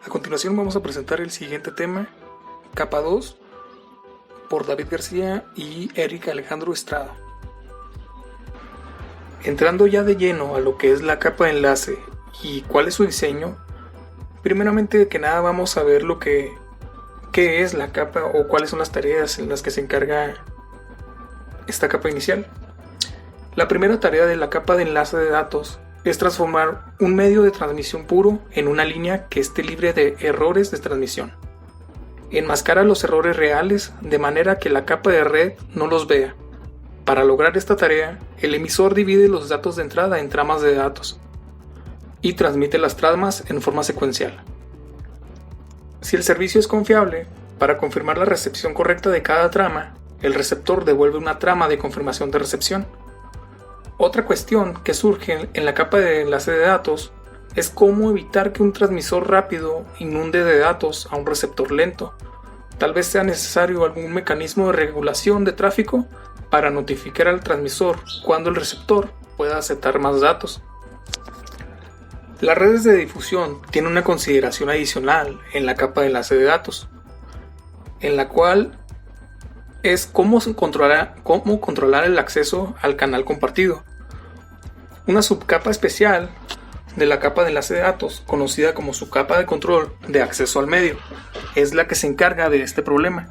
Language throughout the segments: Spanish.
A continuación vamos a presentar el siguiente tema, capa 2, por David García y Eric Alejandro Estrada. Entrando ya de lleno a lo que es la capa de enlace y cuál es su diseño, primeramente que nada vamos a ver qué es la capa o cuáles son las tareas en las que se encarga esta capa inicial. La primera tarea de la capa de enlace de datos es transformar un medio de transmisión puro en una línea que esté libre de errores de transmisión. Enmascara los errores reales de manera que la capa de red no los vea. Para lograr esta tarea, el emisor divide los datos de entrada en tramas de datos y transmite las tramas en forma secuencial. Si el servicio es confiable, para confirmar la recepción correcta de cada trama, el receptor devuelve una trama de confirmación de recepción. Otra cuestión que surge en la capa de enlace de datos es cómo evitar que un transmisor rápido inunde de datos a un receptor lento. Tal vez sea necesario algún mecanismo de regulación de tráfico para notificar al transmisor cuando el receptor pueda aceptar más datos. Las redes de difusión tienen una consideración adicional en la capa de enlace de datos, en la cual es cómo controlar el acceso al canal compartido. Una subcapa especial de la capa de enlace de datos, conocida como subcapa de control de acceso al medio, es la que se encarga de este problema.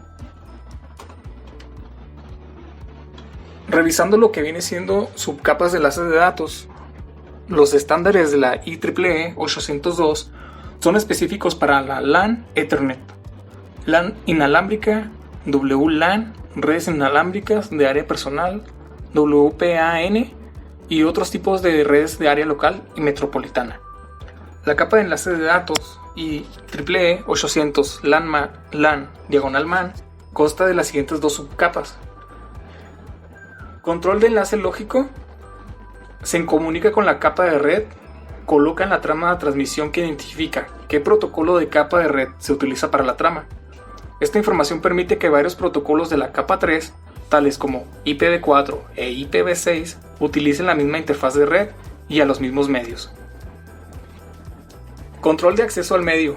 Revisando lo que viene siendo subcapas de enlace de datos, los estándares de la IEEE 802 son específicos para la LAN Ethernet, LAN inalámbrica, WLAN, redes inalámbricas de área personal, WPAN y otros tipos de redes de área local y metropolitana. La capa de enlace de datos IEEE 800 LAN/MAN consta de las siguientes dos subcapas. Control de enlace lógico. Se comunica con la capa de red, coloca en la trama de transmisión que identifica qué protocolo de capa de red se utiliza para la trama. Esta información permite que varios protocolos de la capa 3, tales como IPv4 e IPv6, utilicen la misma interfaz de red y a los mismos medios. Control de acceso al medio.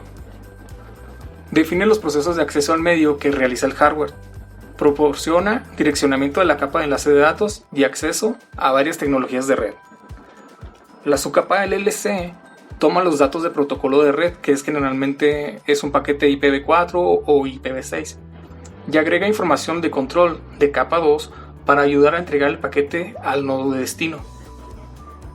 Define los procesos de acceso al medio que realiza el hardware. Proporciona direccionamiento de la capa de enlace de datos y acceso a varias tecnologías de red. La subcapa LLC toma los datos de protocolo de red, que generalmente es un paquete IPv4 o IPv6, y agrega información de control de capa 2 para ayudar a entregar el paquete al nodo de destino.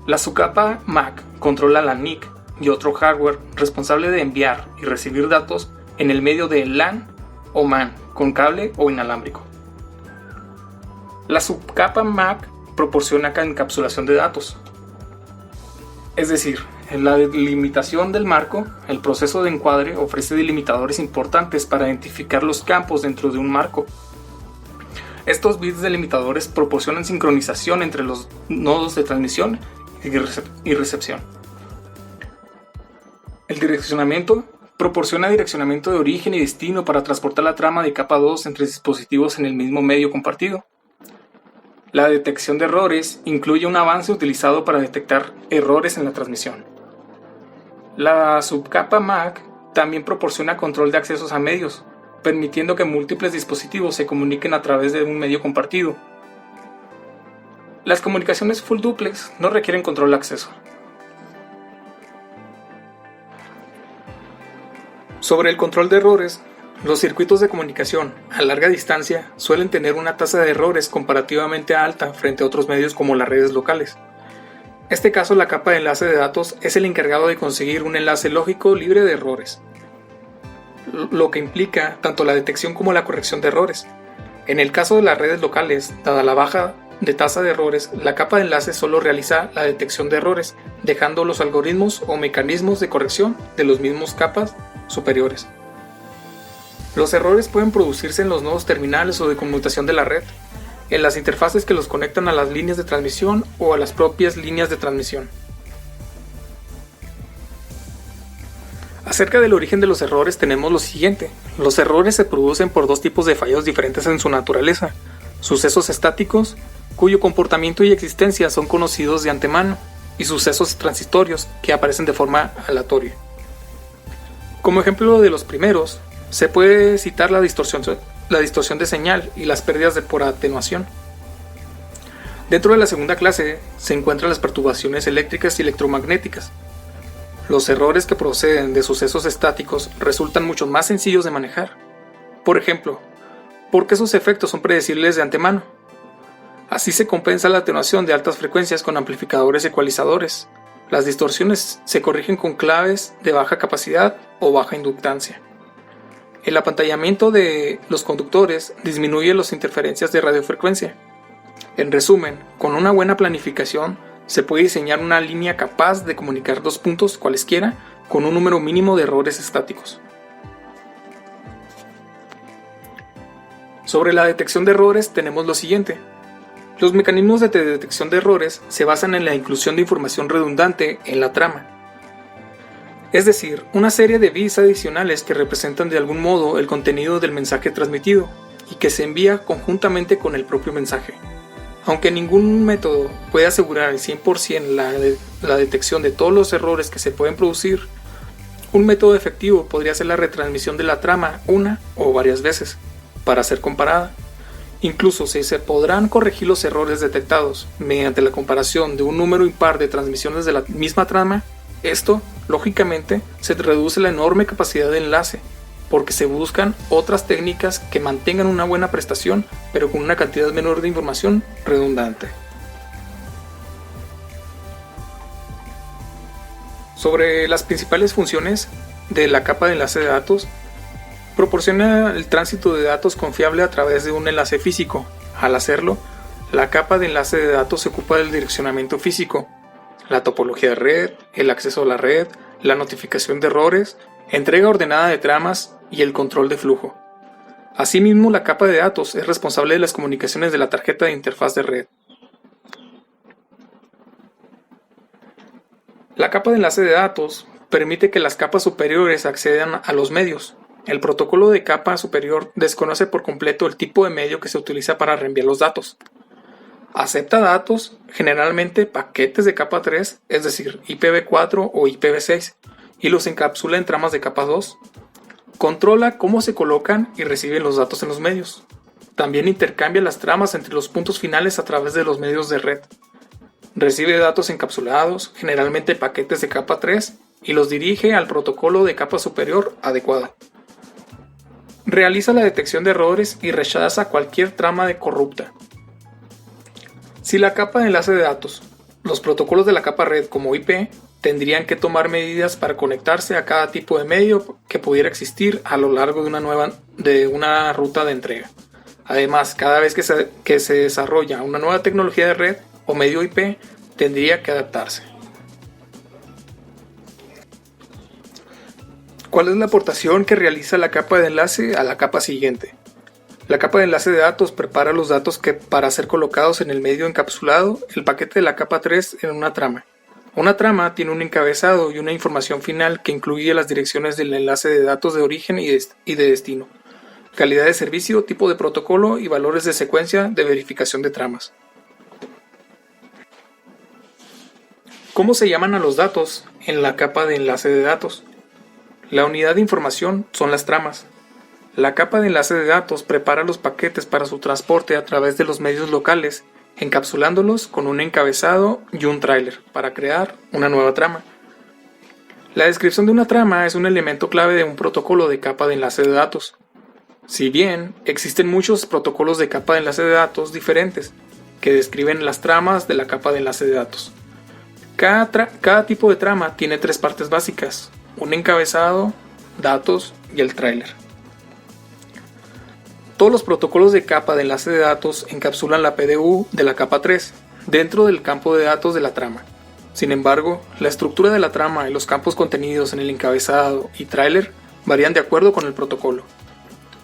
La subcapa MAC controla la NIC y otro hardware responsable de enviar y recibir datos en el medio de LAN o MAN con cable o inalámbrico. La subcapa MAC proporciona encapsulación de datos. Es decir, en la delimitación del marco, el proceso de encuadre ofrece delimitadores importantes para identificar los campos dentro de un marco. Estos bits delimitadores proporcionan sincronización entre los nodos de transmisión y recepción. El direccionamiento proporciona direccionamiento de origen y destino para transportar la trama de capa 2 entre dispositivos en el mismo medio compartido. La detección de errores incluye un avance utilizado para detectar errores en la transmisión. La subcapa MAC también proporciona control de accesos a medios, permitiendo que múltiples dispositivos se comuniquen a través de un medio compartido. Las comunicaciones full duplex no requieren control de acceso. Sobre el control de errores, los circuitos de comunicación a larga distancia suelen tener una tasa de errores comparativamente alta frente a otros medios como las redes locales. En este caso, la capa de enlace de datos es el encargado de conseguir un enlace lógico libre de errores, lo que implica tanto la detección como la corrección de errores. En el caso de las redes locales, dada la baja de tasa de errores, la capa de enlace solo realiza la detección de errores, dejando los algoritmos o mecanismos de corrección de los mismos capas superiores. Los errores pueden producirse en los nodos terminales o de conmutación de la red, en las interfaces que los conectan a las líneas de transmisión o a las propias líneas de transmisión. Acerca del origen de los errores tenemos lo siguiente. Los errores se producen por dos tipos de fallos diferentes en su naturaleza: sucesos estáticos, cuyo comportamiento y existencia son conocidos de antemano, y sucesos transitorios que aparecen de forma aleatoria. Como ejemplo de los primeros, se puede citar la distorsión de señal y las pérdidas por atenuación. Dentro de la segunda clase se encuentran las perturbaciones eléctricas y electromagnéticas. Los errores que proceden de sucesos estáticos resultan mucho más sencillos de manejar. Por ejemplo, porque sus efectos son predecibles de antemano. Así se compensa la atenuación de altas frecuencias con amplificadores ecualizadores. Las distorsiones se corrigen con claves de baja capacidad o baja inductancia. El apantallamiento de los conductores disminuye las interferencias de radiofrecuencia. En resumen, con una buena planificación se puede diseñar una línea capaz de comunicar dos puntos cualesquiera con un número mínimo de errores estáticos. Sobre la detección de errores tenemos lo siguiente. Los mecanismos de detección de errores se basan en la inclusión de información redundante en la trama. Es decir, una serie de bits adicionales que representan de algún modo el contenido del mensaje transmitido y que se envía conjuntamente con el propio mensaje. Aunque ningún método puede asegurar al 100% la detección de todos los errores que se pueden producir, un método efectivo podría ser la retransmisión de la trama una o varias veces, para ser comparada. Incluso si se podrán corregir los errores detectados mediante la comparación de un número impar de transmisiones de la misma trama, esto, lógicamente, se reduce la enorme capacidad de enlace, porque se buscan otras técnicas que mantengan una buena prestación, pero con una cantidad menor de información redundante. Sobre las principales funciones de la capa de enlace de datos, proporciona el tránsito de datos confiable a través de un enlace físico. Al hacerlo, la capa de enlace de datos se ocupa del direccionamiento físico, la topología de red, el acceso a la red, la notificación de errores, entrega ordenada de tramas y el control de flujo. Asimismo, la capa de datos es responsable de las comunicaciones de la tarjeta de interfaz de red. La capa de enlace de datos permite que las capas superiores accedan a los medios. El protocolo de capa superior desconoce por completo el tipo de medio que se utiliza para reenviar los datos. Acepta datos, generalmente paquetes de capa 3, es decir, IPv4 o IPv6, y los encapsula en tramas de capa 2. Controla cómo se colocan y reciben los datos en los medios. También intercambia las tramas entre los puntos finales a través de los medios de red. Recibe datos encapsulados, generalmente paquetes de capa 3, y los dirige al protocolo de capa superior adecuado. Realiza la detección de errores y rechaza cualquier trama de corrupta. Si la capa de enlace de datos, los protocolos de la capa red como IP, tendrían que tomar medidas para conectarse a cada tipo de medio que pudiera existir a lo largo de una ruta de entrega. Además, cada vez que se desarrolla una nueva tecnología de red o medio IP, tendría que adaptarse. ¿Cuál es la aportación que realiza la capa de enlace a la capa siguiente? La capa de enlace de datos prepara los datos para ser colocados en el medio encapsulado, el paquete de la capa 3 en una trama. Una trama tiene un encabezado y una información final que incluye las direcciones del enlace de datos de origen y de destino, calidad de servicio, tipo de protocolo y valores de secuencia de verificación de tramas. ¿Cómo se llaman a los datos en la capa de enlace de datos? La unidad de información son las tramas. La capa de enlace de datos prepara los paquetes para su transporte a través de los medios locales, encapsulándolos con un encabezado y un tráiler para crear una nueva trama. La descripción de una trama es un elemento clave de un protocolo de capa de enlace de datos. Si bien existen muchos protocolos de capa de enlace de datos diferentes que describen las tramas de la capa de enlace de datos. Cada tipo de trama tiene tres partes básicas: un encabezado, datos y el tráiler. Todos los protocolos de capa de enlace de datos encapsulan la PDU de la capa 3 dentro del campo de datos de la trama. Sin embargo, la estructura de la trama y los campos contenidos en el encabezado y tráiler varían de acuerdo con el protocolo.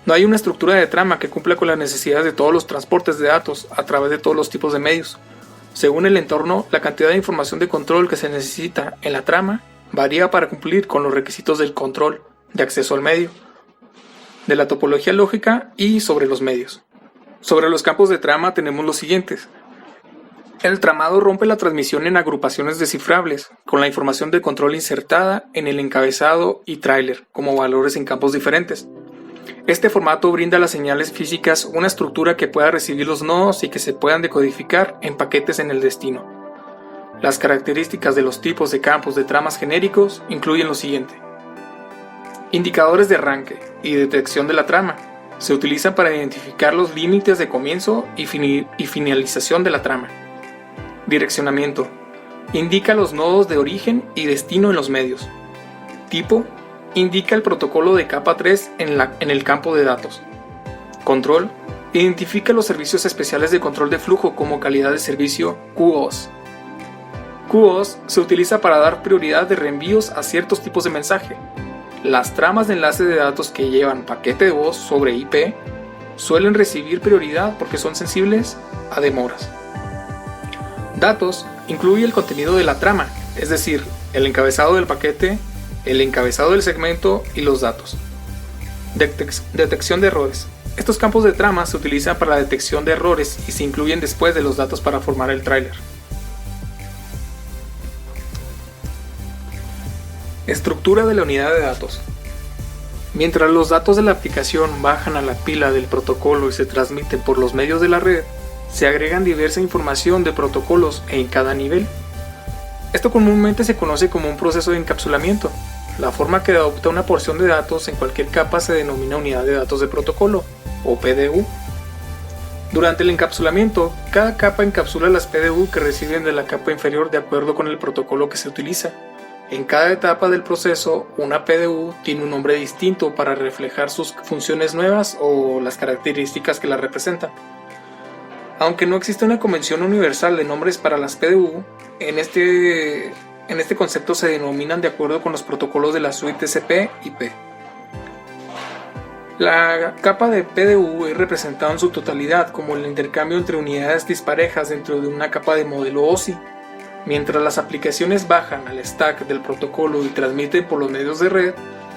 No hay una estructura de trama que cumpla con las necesidades de todos los transportes de datos a través de todos los tipos de medios. Según el entorno, la cantidad de información de control que se necesita en la trama varía para cumplir con los requisitos del control de acceso al medio, de la topología lógica y sobre los medios. Sobre los campos de trama tenemos los siguientes. El tramado rompe la transmisión en agrupaciones descifrables, con la información de control insertada en el encabezado y tráiler como valores en campos diferentes. Este formato brinda a las señales físicas una estructura que pueda recibir los nodos y que se puedan decodificar en paquetes en el destino. Las características de los tipos de campos de tramas genéricos incluyen lo siguiente. Indicadores de arranque y detección de la trama. Se utilizan para identificar los límites de comienzo y finalización de la trama. Direccionamiento. Indica los nodos de origen y destino en los medios. Tipo. Indica el protocolo de capa 3 en el campo de datos. Control. Identifica los servicios especiales de control de flujo como calidad de servicio QoS. QoS se utiliza para dar prioridad de reenvíos a ciertos tipos de mensaje. Las tramas de enlace de datos que llevan paquete de voz sobre IP suelen recibir prioridad porque son sensibles a demoras. Datos incluye el contenido de la trama, es decir, el encabezado del paquete, el encabezado del segmento y los datos. Detección de errores. Estos campos de trama se utilizan para la detección de errores y se incluyen después de los datos para formar el tráiler. Estructura de la unidad de datos. Mientras los datos de la aplicación bajan a la pila del protocolo y se transmiten por los medios de la red, se agregan diversa información de protocolos en cada nivel. Esto comúnmente se conoce como un proceso de encapsulamiento. La forma que adopta una porción de datos en cualquier capa se denomina unidad de datos de protocolo, o PDU. Durante el encapsulamiento, cada capa encapsula las PDU que reciben de la capa inferior de acuerdo con el protocolo que se utiliza. En cada etapa del proceso, una PDU tiene un nombre distinto para reflejar sus funciones nuevas o las características que la representan. Aunque no existe una convención universal de nombres para las PDU, en este concepto se denominan de acuerdo con los protocolos de la suite TCP/IP. La capa de PDU es representada en su totalidad como el intercambio entre unidades disparejas dentro de una capa de modelo OSI. Mientras las aplicaciones bajan al stack del protocolo y transmiten por los medios de red,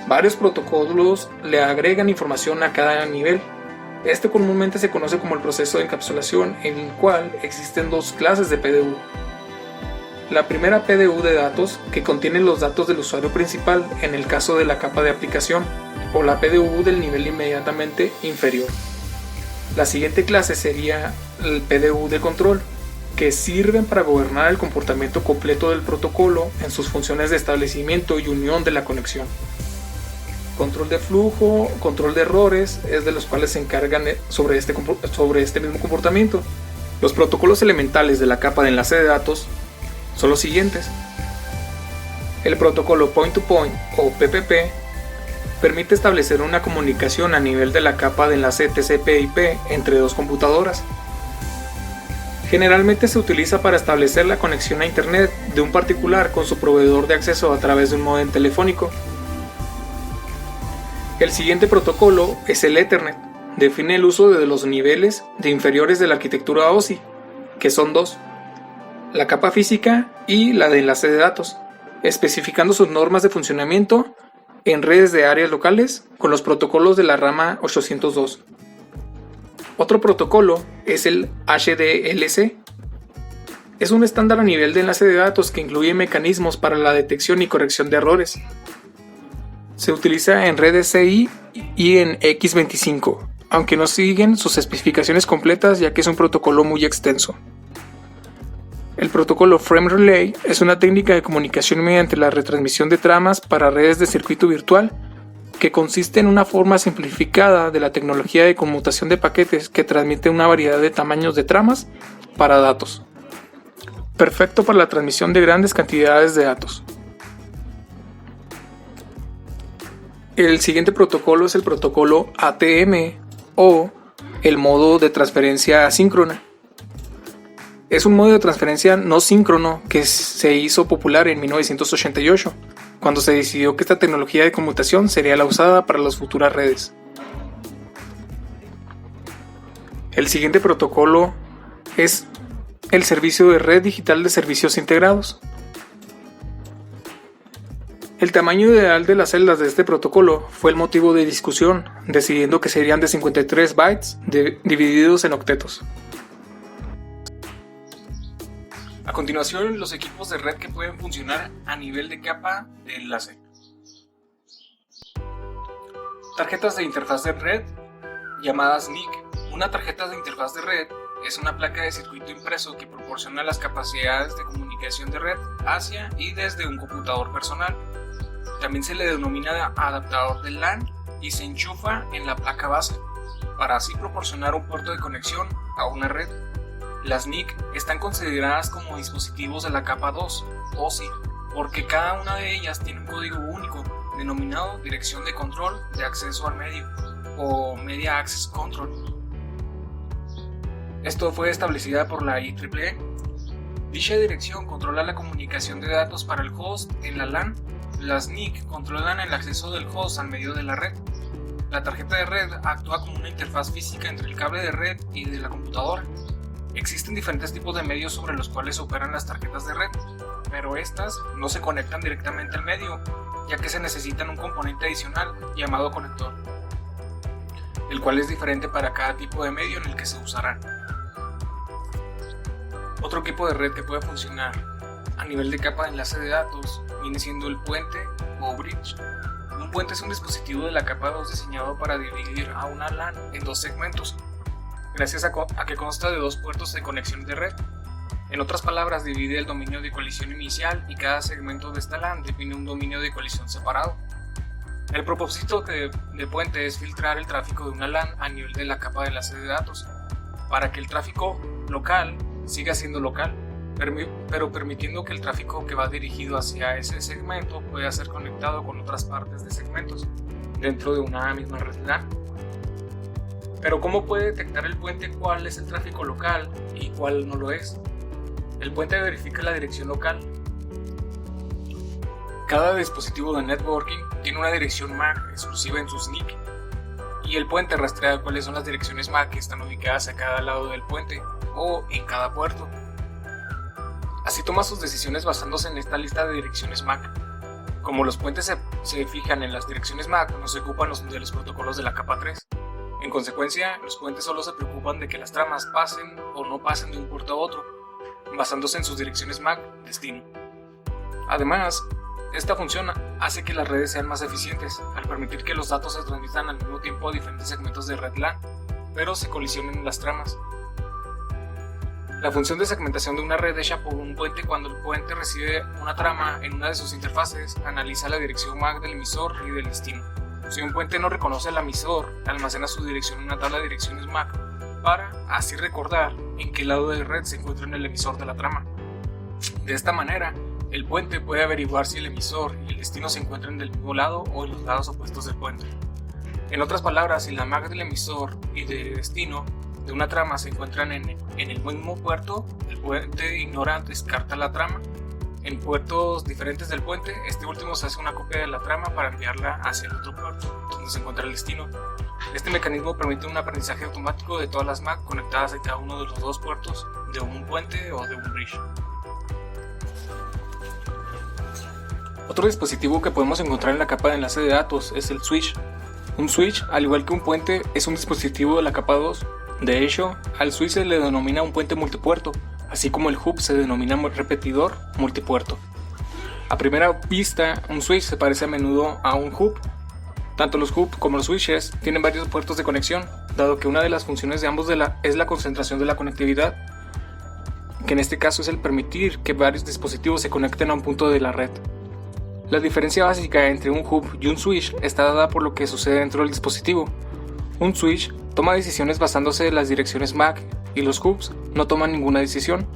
varios protocolos le agregan información a cada nivel. Este comúnmente se conoce como el proceso de encapsulación, en el cual existen dos clases de PDU. La primera PDU de datos, que contiene los datos del usuario principal en el caso de la capa de aplicación, o la PDU del nivel inmediatamente inferior. La siguiente clase sería el PDU de control, que sirven para gobernar el comportamiento completo del protocolo en sus funciones de establecimiento y unión de la conexión. Control de flujo, control de errores, es de los cuales se encargan sobre este mismo comportamiento. Los protocolos elementales de la capa de enlace de datos son los siguientes. El protocolo Point-to-Point o PPP permite establecer una comunicación a nivel de la capa de enlace TCP/IP entre dos computadoras. Generalmente se utiliza para establecer la conexión a Internet de un particular con su proveedor de acceso a través de un módem telefónico. El siguiente protocolo es el Ethernet. Define el uso de los niveles de inferiores de la arquitectura OSI, que son dos: la capa física y la de enlace de datos, especificando sus normas de funcionamiento en redes de áreas locales con los protocolos de la rama 802. Otro protocolo es el HDLC. Es un estándar a nivel de enlace de datos que incluye mecanismos para la detección y corrección de errores. Se utiliza en redes CI y en X25, aunque no siguen sus especificaciones completas ya que es un protocolo muy extenso. El protocolo Frame Relay es una técnica de comunicación mediante la retransmisión de tramas para redes de circuito virtual que consiste en una forma simplificada de la tecnología de conmutación de paquetes que transmite una variedad de tamaños de tramas para datos. Perfecto para la transmisión de grandes cantidades de datos. El siguiente protocolo es el protocolo ATM o el modo de transferencia asíncrona. Es un modo de transferencia no síncrono que se hizo popular en 1988, cuando se decidió que esta tecnología de conmutación sería la usada para las futuras redes. El siguiente protocolo es el servicio de red digital de servicios integrados. El tamaño ideal de las celdas de este protocolo fue el motivo de discusión, decidiendo que serían de 53 bytes divididos en octetos. A continuación, los equipos de red que pueden funcionar a nivel de capa de enlace. Tarjetas de interfaz de red, llamadas NIC. Una tarjeta de interfaz de red es una placa de circuito impreso que proporciona las capacidades de comunicación de red hacia y desde un computador personal. También se le denomina adaptador de LAN y se enchufa en la placa base, para así proporcionar un puerto de conexión a una red. Las NIC están consideradas como dispositivos de la capa 2, OSI, porque cada una de ellas tiene un código único, denominado Dirección de Control de Acceso al Medio, o Media Access Control. Esto fue establecida por la IEEE. Dicha dirección controla la comunicación de datos para el host en la LAN. Las NIC controlan el acceso del host al medio de la red. La tarjeta de red actúa como una interfaz física entre el cable de red y de la computadora. Existen diferentes tipos de medios sobre los cuales operan las tarjetas de red, pero estas no se conectan directamente al medio, ya que se necesitan un componente adicional llamado conector, el cual es diferente para cada tipo de medio en el que se usará. Otro tipo de red que puede funcionar a nivel de capa de enlace de datos viene siendo el puente o bridge. Un puente es un dispositivo de la capa 2 diseñado para dividir a una LAN en dos segmentos, gracias a que consta de dos puertos de conexión de red. En otras palabras, divide el dominio de colisión inicial y cada segmento de esta LAN define un dominio de colisión separado. El propósito de puente es filtrar el tráfico de una LAN a nivel de la capa de enlace de datos, para que el tráfico local siga siendo local, pero permitiendo que el tráfico que va dirigido hacia ese segmento pueda ser conectado con otras partes de segmentos dentro de una misma red LAN. Pero ¿cómo puede detectar el puente cuál es el tráfico local y cuál no lo es? El puente verifica la dirección local. Cada dispositivo de networking tiene una dirección MAC exclusiva en sus NIC, y el puente rastrea cuáles son las direcciones MAC que están ubicadas a cada lado del puente o en cada puerto. Así toma sus decisiones basándose en esta lista de direcciones MAC. Como los puentes se fijan en las direcciones MAC, no se ocupan de los protocolos de la capa 3. En consecuencia, los puentes solo se preocupan de que las tramas pasen o no pasen de un puerto a otro, basándose en sus direcciones MAC destino. Además, esta función hace que las redes sean más eficientes, al permitir que los datos se transmitan al mismo tiempo a diferentes segmentos de red LAN, pero se colisionen las tramas. La función de segmentación de una red hecha por un puente: cuando el puente recibe una trama en una de sus interfaces, analiza la dirección MAC del emisor y del destino. Si un puente no reconoce al emisor, almacena su dirección en una tabla de direcciones MAC para así recordar en qué lado de red se encuentra en el emisor de la trama. De esta manera, el puente puede averiguar si el emisor y el destino se encuentran del mismo lado o en los lados opuestos del puente. En otras palabras, si la MAC del emisor y de destino de una trama se encuentran en el mismo puerto, el puente ignora, descarta la trama. En puertos diferentes del puente, este último se hace una copia de la trama para enviarla hacia el otro puerto, donde se encuentra el destino. Este mecanismo permite un aprendizaje automático de todas las MAC conectadas a cada uno de los dos puertos de un puente o de un bridge. Otro dispositivo que podemos encontrar en la capa de enlace de datos es el switch. Un switch, al igual que un puente, es un dispositivo de la capa 2. De hecho, al switch se le denomina un puente multipuerto, así como el hub se denomina repetidor multipuerto. A primera vista, un switch se parece a menudo a un hub. Tanto los hubs como los switches tienen varios puertos de conexión, dado que una de las funciones de ambos es la concentración de la conectividad, que en este caso es el permitir que varios dispositivos se conecten a un punto de la red. La diferencia básica entre un hub y un switch está dada por lo que sucede dentro del dispositivo. Un switch toma decisiones basándose en las direcciones MAC y los hubs no toman ninguna decisión.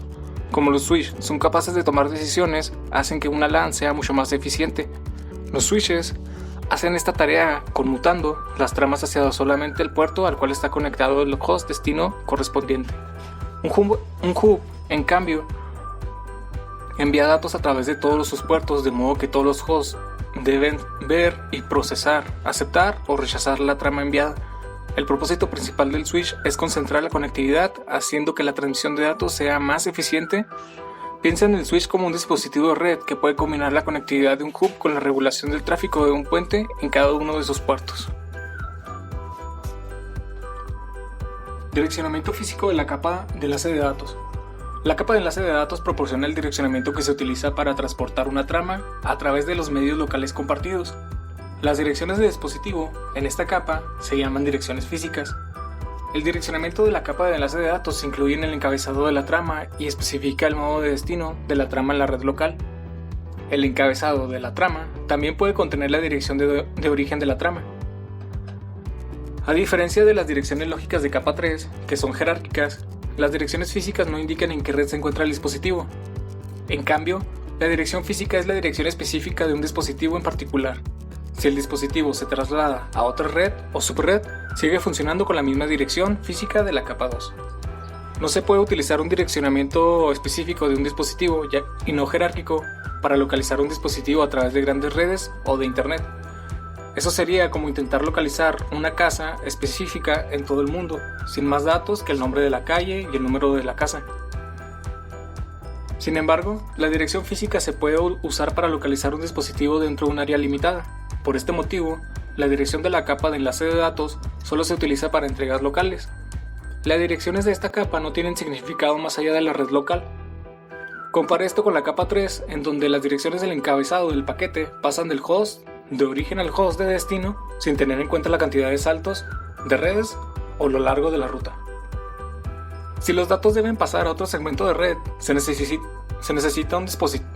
Como los switches son capaces de tomar decisiones, hacen que una LAN sea mucho más eficiente. Los switches hacen esta tarea conmutando las tramas hacia solamente el puerto al cual está conectado el host destino correspondiente. Un hub, en cambio, envía datos a través de todos sus puertos, de modo que todos los hosts deben ver y procesar, aceptar o rechazar la trama enviada. El propósito principal del switch es concentrar la conectividad, haciendo que la transmisión de datos sea más eficiente. Piensa en el switch como un dispositivo de red que puede combinar la conectividad de un hub con la regulación del tráfico de un puente en cada uno de sus puertos. Direccionamiento físico de la capa de enlace de datos. La capa de enlace de datos proporciona el direccionamiento que se utiliza para transportar una trama a través de los medios locales compartidos. Las direcciones de dispositivo en esta capa se llaman direcciones físicas. El direccionamiento de la capa de enlace de datos incluye en el encabezado de la trama y especifica el modo de destino de la trama en la red local. El encabezado de la trama también puede contener la dirección de origen de la trama. A diferencia de las direcciones lógicas de capa 3, que son jerárquicas, las direcciones físicas no indican en qué red se encuentra el dispositivo. En cambio, la dirección física es la dirección específica de un dispositivo en particular. Si el dispositivo se traslada a otra red o subred, sigue funcionando con la misma dirección física de la capa 2. No se puede utilizar un direccionamiento específico de un dispositivo y no jerárquico para localizar un dispositivo a través de grandes redes o de internet. Eso sería como intentar localizar una casa específica en todo el mundo, sin más datos que el nombre de la calle y el número de la casa. Sin embargo, la dirección física se puede usar para localizar un dispositivo dentro de un área limitada. Por este motivo, la dirección de la capa de enlace de datos solo se utiliza para entregas locales. Las direcciones de esta capa no tienen significado más allá de la red local. Compara esto con la capa 3, en donde las direcciones del encabezado del paquete pasan del host de origen al host de destino sin tener en cuenta la cantidad de saltos de redes o lo largo de la ruta. Si los datos deben pasar a otro segmento de red, se necesita un dispositivo.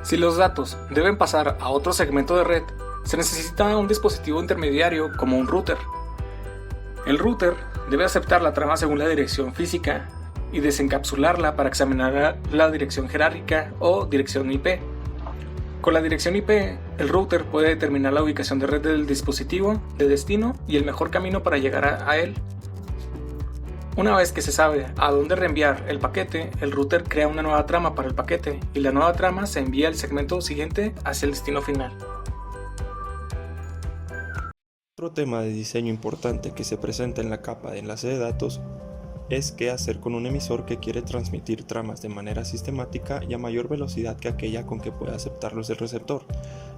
Si los datos deben pasar a otro segmento de red, se necesita un dispositivo intermediario como un router. El router debe aceptar la trama según la dirección física y desencapsularla para examinar la dirección jerárquica o dirección IP. Con la dirección IP, el router puede determinar la ubicación de red del dispositivo de destino y el mejor camino para llegar a él. Una vez que se sabe a dónde reenviar el paquete, el router crea una nueva trama para el paquete y la nueva trama se envía al segmento siguiente hacia el destino final. Otro tema de diseño importante que se presenta en la capa de enlace de datos es qué hacer con un emisor que quiere transmitir tramas de manera sistemática y a mayor velocidad que aquella con que puede aceptarlos el receptor.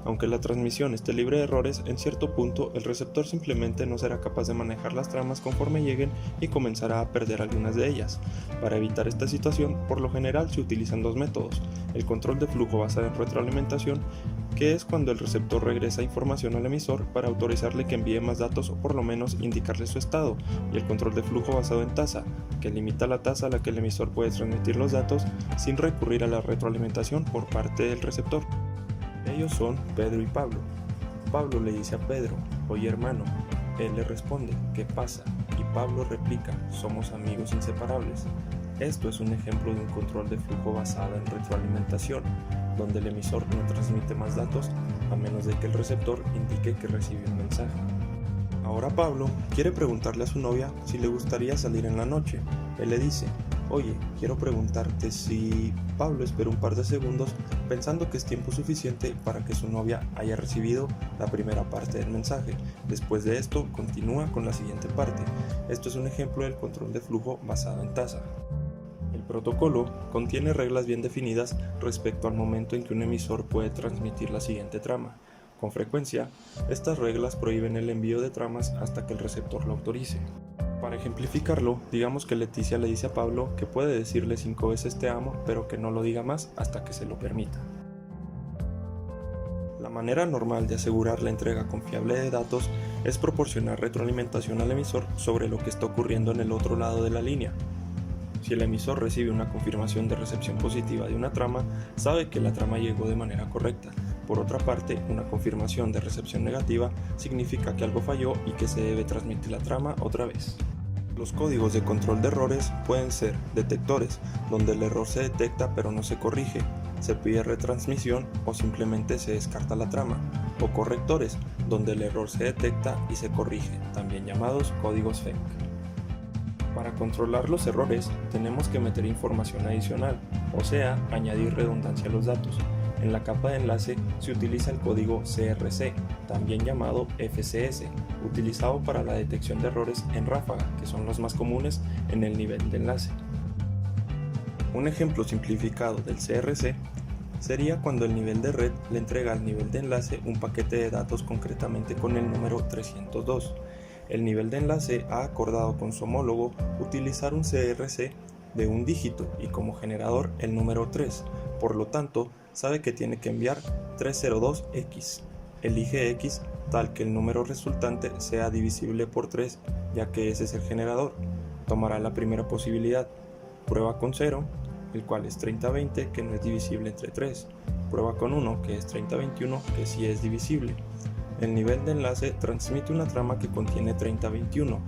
Aunque la transmisión esté libre de errores, en cierto punto el receptor simplemente no será capaz de manejar las tramas conforme lleguen y comenzará a perder algunas de ellas. Para evitar esta situación, por lo general se utilizan dos métodos: el control de flujo basado en retroalimentación, que es cuando el receptor regresa información al emisor para autorizarle que envíe más datos o por lo menos indicarle su estado, y el control de flujo basado en tasa, que limita la tasa a la que el emisor puede transmitir los datos sin recurrir a la retroalimentación por parte del receptor. Ellos son Pedro y Pablo. Pablo le dice a Pedro: oye hermano. Él le responde: ¿qué pasa? Y Pablo replica: somos amigos inseparables. Esto es un ejemplo de un control de flujo basado en retroalimentación, donde el emisor no transmite más datos a menos de que el receptor indique que recibe un mensaje. Ahora Pablo quiere preguntarle a su novia si le gustaría salir en la noche. Él le dice: oye, quiero preguntarte si... Pablo espera un par de segundos pensando que es tiempo suficiente para que su novia haya recibido la primera parte del mensaje. Después de esto, continúa con la siguiente parte. Esto es un ejemplo del control de flujo basado en tasa. El protocolo contiene reglas bien definidas respecto al momento en que un emisor puede transmitir la siguiente trama. Con frecuencia, estas reglas prohíben el envío de tramas hasta que el receptor lo autorice. Para ejemplificarlo, digamos que Leticia le dice a Pablo que puede decirle 5 veces te amo, pero que no lo diga más hasta que se lo permita. La manera normal de asegurar la entrega confiable de datos es proporcionar retroalimentación al emisor sobre lo que está ocurriendo en el otro lado de la línea. Si el emisor recibe una confirmación de recepción positiva de una trama, sabe que la trama llegó de manera correcta. Por otra parte, una confirmación de recepción negativa significa que algo falló y que se debe transmitir la trama otra vez. Los códigos de control de errores pueden ser detectores, donde el error se detecta pero no se corrige, se pide retransmisión o simplemente se descarta la trama, o correctores, donde el error se detecta y se corrige, también llamados códigos fake. Para controlar los errores, tenemos que meter información adicional, o sea, añadir redundancia a los datos. En la capa de enlace se utiliza el código CRC, también llamado FCS, utilizado para la detección de errores en ráfaga, que son los más comunes en el nivel de enlace. Un ejemplo simplificado del CRC sería cuando el nivel de red le entrega al nivel de enlace un paquete de datos concretamente con el número 302. El nivel de enlace ha acordado con su homólogo utilizar un CRC de un dígito y como generador el número 3, por lo tanto sabe que tiene que enviar 302X. Elige X tal que el número resultante sea divisible por 3, ya que ese es el generador. Tomará la primera posibilidad. Prueba con 0, el cual es 3020, que no es divisible entre 3. Prueba con 1, que es 3021, que sí es divisible. El nivel de enlace transmite una trama que contiene 3021.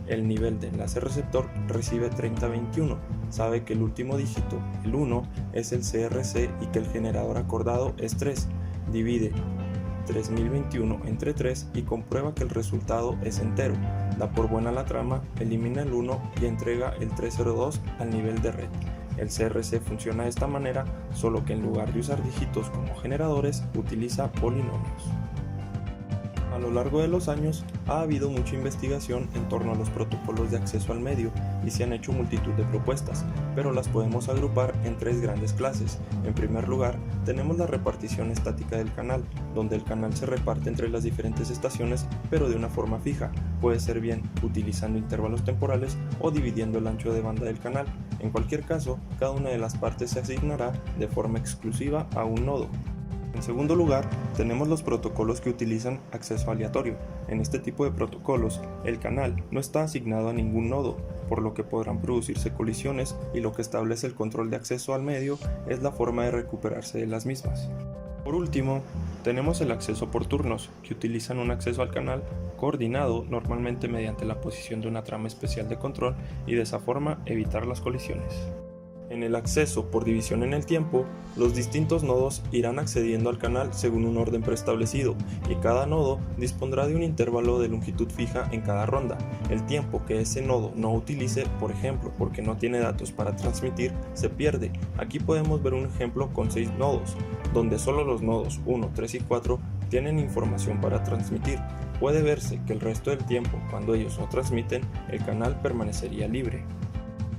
El nivel de enlace receptor recibe 3021. Sabe que el último dígito, el 1, es el CRC y que el generador acordado es 3. Divide 3021 entre 3 y comprueba que el resultado es entero. Da por buena la trama, elimina el 1 y entrega el 302 al nivel de red. El CRC funciona de esta manera, solo que en lugar de usar dígitos como generadores, utiliza polinomios. A lo largo de los años ha habido mucha investigación en torno a los protocolos de acceso al medio y se han hecho multitud de propuestas, pero las podemos agrupar en tres grandes clases. En primer lugar, tenemos la repartición estática del canal, donde el canal se reparte entre las diferentes estaciones, pero de una forma fija. Puede ser bien utilizando intervalos temporales o dividiendo el ancho de banda del canal. En cualquier caso, cada una de las partes se asignará de forma exclusiva a un nodo. En segundo lugar, tenemos los protocolos que utilizan acceso aleatorio. En este tipo de protocolos, el canal no está asignado a ningún nodo, por lo que podrán producirse colisiones y lo que establece el control de acceso al medio es la forma de recuperarse de las mismas. Por último, tenemos el acceso por turnos, que utilizan un acceso al canal coordinado normalmente mediante la posición de una trama especial de control y de esa forma evitar las colisiones. En el acceso por división en el tiempo, los distintos nodos irán accediendo al canal según un orden preestablecido y cada nodo dispondrá de un intervalo de longitud fija en cada ronda. El tiempo que ese nodo no utilice, por ejemplo, porque no tiene datos para transmitir, se pierde. Aquí podemos ver un ejemplo con 6 nodos, donde solo los nodos 1, 3 y 4 tienen información para transmitir. Puede verse que el resto del tiempo, cuando ellos no transmiten, el canal permanecería libre.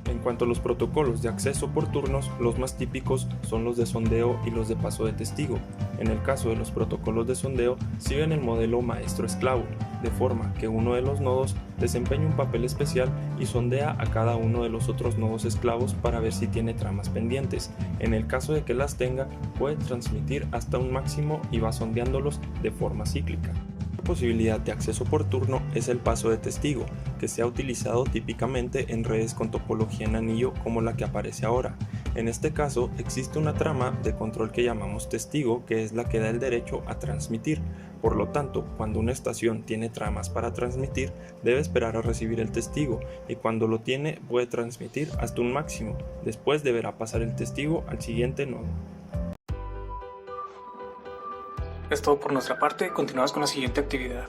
En cuanto a los protocolos de acceso por turnos, los más típicos son los de sondeo y los de paso de testigo. En el caso de los protocolos de sondeo, siguen el modelo maestro-esclavo, de forma que uno de los nodos desempeña un papel especial y sondea a cada uno de los otros nodos esclavos para ver si tiene tramas pendientes. En el caso de que las tenga, puede transmitir hasta un máximo y va sondeándolos de forma cíclica. Otra posibilidad de acceso por turno es el paso de testigo, que se ha utilizado típicamente en redes con topología en anillo como la que aparece ahora. En este caso existe una trama de control que llamamos testigo, que es la que da el derecho a transmitir. Por lo tanto, cuando una estación tiene tramas para transmitir, debe esperar a recibir el testigo y cuando lo tiene puede transmitir hasta un máximo. Después deberá pasar el testigo al siguiente nodo. Es todo por nuestra parte, continuamos con la siguiente actividad.